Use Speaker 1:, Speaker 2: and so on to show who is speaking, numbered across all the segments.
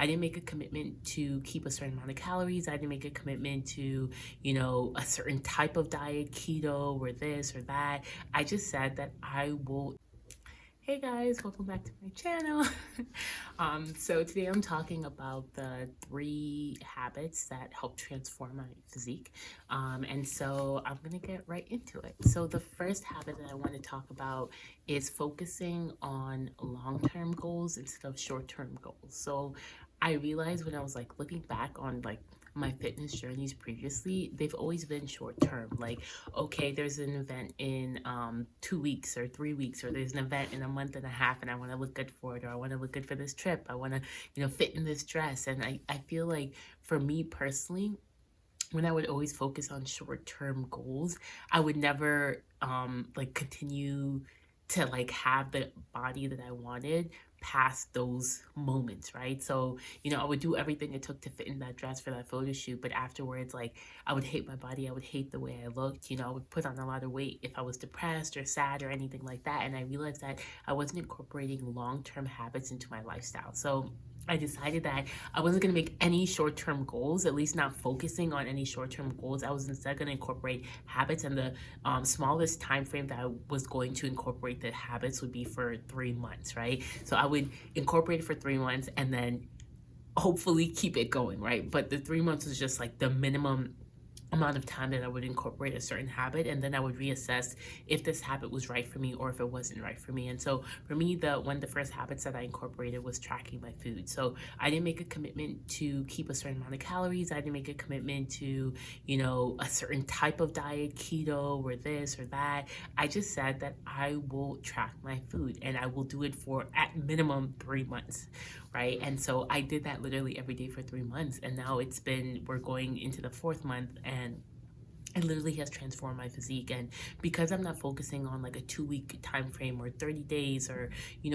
Speaker 1: I didn't make a commitment to keep a certain amount of calories. I didn't make a commitment to, a certain type of diet, keto or this or that. I just said that I will. Hey guys, welcome back to my channel. So today I'm talking about the 3 habits that help transform my physique. And so I'm gonna get right into it. So the first habit that I want to talk about is focusing on long-term goals instead of short-term goals. So I realized when I was like looking back on like my fitness journeys previously, they've always been short term. Like, okay, there's an event in 2 weeks or 3 weeks, or there's an event in a month and a half, and I want to look good for it, or I want to look good for this trip. I want to, fit in this dress. And I feel like for me personally, when I would always focus on short term goals, I would never like continue to like have the body that I wanted past those moments, right? So, I would do everything it took to fit in that dress for that photo shoot, but afterwards, like, I would hate my body. I would hate the way I looked. I would put on a lot of weight if I was depressed or sad or anything like that. And I realized that I wasn't incorporating long term habits into my lifestyle. So I decided that I wasn't going to make any short-term goals, at least not focusing on any short-term goals. I was instead going to incorporate habits, and the smallest time frame that I was going to incorporate the habits would be for 3 months, right? So I would incorporate it for 3 months and then hopefully keep it going, right? But the 3 months was just like the minimum amount of time that I would incorporate a certain habit, and then I would reassess if this habit was right for me or if it wasn't right for me. And so for me, one of the first habits that I incorporated was tracking my food. So I didn't make a commitment to keep a certain amount of calories. I didn't make a commitment to, a certain type of diet, keto or this or that. I just said that I will track my food, and I will do it for at minimum 3 months, right? And so I did that literally every day for 3 months, and now we're going into the 4th month, and it literally has transformed my physique. And because I'm not focusing on like a 2 week time frame or 30 days or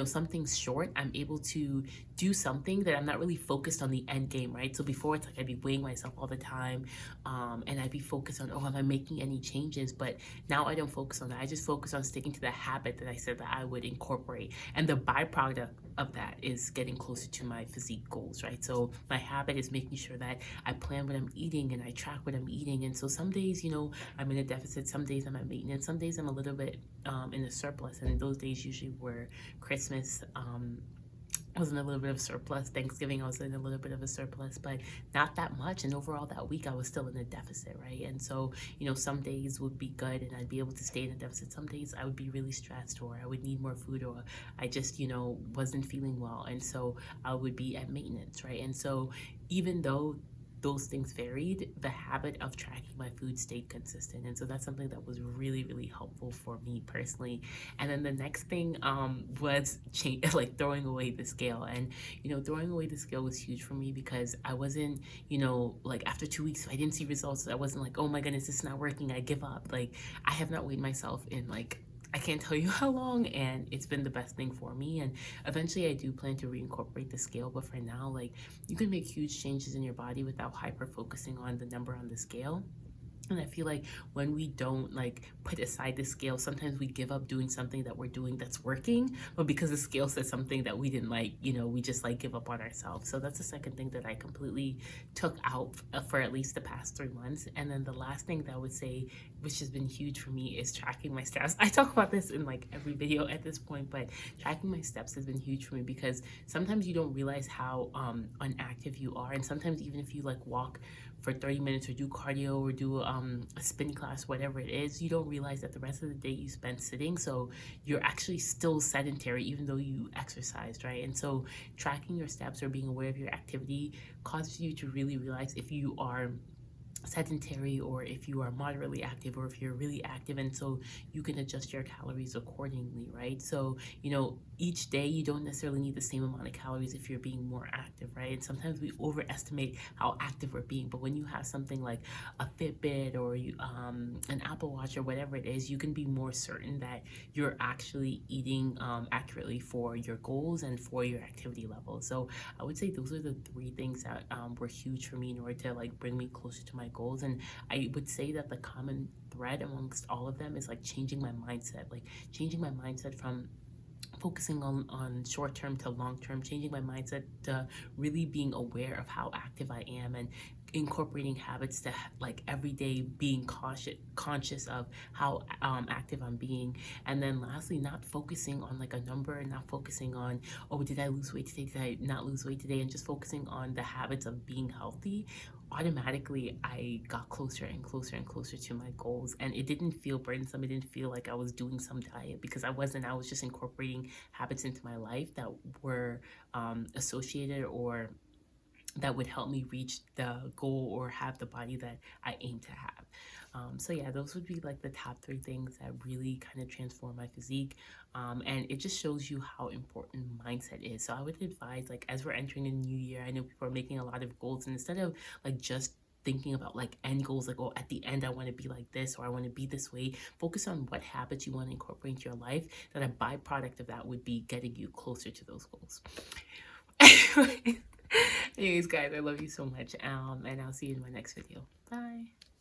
Speaker 1: something short, I'm able to do something that I'm not really focused on the end game, right? So before, it's like I'd be weighing myself all the time, and I'd be focused on, oh, am I making any changes? But now I don't focus on that. I just focus on sticking to the habit that I said that I would incorporate, and the byproduct of that is getting closer to my physique goals, right? So my habit is making sure that I plan what I'm eating and I track what I'm eating. And so some days, I'm in a deficit, some days I'm at maintenance, some days I'm a little bit in a surplus. And those days usually were Christmas, I was in a little bit of surplus. Thanksgiving, I was in a little bit of a surplus, but not that much. And overall, that week, I was still in a deficit, right? And so, some days would be good and I'd be able to stay in a deficit. Some days I would be really stressed, or I would need more food, or I just, wasn't feeling well. And so I would be at maintenance, right? And so even though those things varied, the habit of tracking my food stayed consistent. And so that's something that was really, really helpful for me personally. And then the next thing was like throwing away the scale. And, throwing away the scale was huge for me because I wasn't, like after 2 weeks, if I didn't see results, I wasn't like, oh my goodness, it's not working, I give up. Like, I have not weighed myself in like, I can't tell you how long, and it's been the best thing for me. And eventually I do plan to reincorporate the scale, but for now, like, you can make huge changes in your body without hyper focusing on the number on the scale. And I feel like when we don't like put aside the scale, sometimes we give up doing something that we're doing that's working, but because the scale says something that we didn't like, we just like give up on ourselves. So that's the second thing that I completely took out for at least the past 3 months. And then the last thing that I would say, which has been huge for me, is tracking my steps. I talk about this in like every video at this point, but tracking my steps has been huge for me because sometimes you don't realize how unactive you are. And sometimes even if you like walk for 30 minutes or do cardio or do a spin class, whatever it is, you don't realize that the rest of the day you spend sitting. So you're actually still sedentary even though you exercised, right? And so tracking your steps or being aware of your activity causes you to really realize if you are sedentary or if you are moderately active or if you're really active, and so you can adjust your calories accordingly, right? So each day you don't necessarily need the same amount of calories if you're being more active, right? And sometimes we overestimate how active we're being, but when you have something like a Fitbit or an Apple Watch or whatever it is, you can be more certain that you're actually eating accurately for your goals and for your activity level. So I would say those are the 3 things that were huge for me in order to like bring me closer to my goals. And I would say that the common thread amongst all of them is like changing my mindset from focusing on short-term to long-term, changing my mindset to really being aware of how active I am, and incorporating habits to like every day being conscious of how active I'm being. And then lastly, not focusing on like a number, and not focusing on, oh, did I lose weight today, did I not lose weight today, and just focusing on the habits of being healthy. Automatically I got closer and closer and closer to my goals, and it didn't feel burdensome. It didn't feel like I was doing some diet, because I wasn't. I was just incorporating habits into my life that were associated, or that would help me reach the goal or have the body that I aim to have. So yeah, those would be like the top 3 things that really kind of transform my physique. And it just shows you how important mindset is. So I would advise, like, as we're entering a new year, I know people are making a lot of goals, and instead of like just thinking about like end goals, like, oh, at the end I want to be like this, or I want to be this way, focus on what habits you want to incorporate into your life, that a byproduct of that would be getting you closer to those goals. Anyways, guys, I love you so much, and I'll see you in my next video. Bye.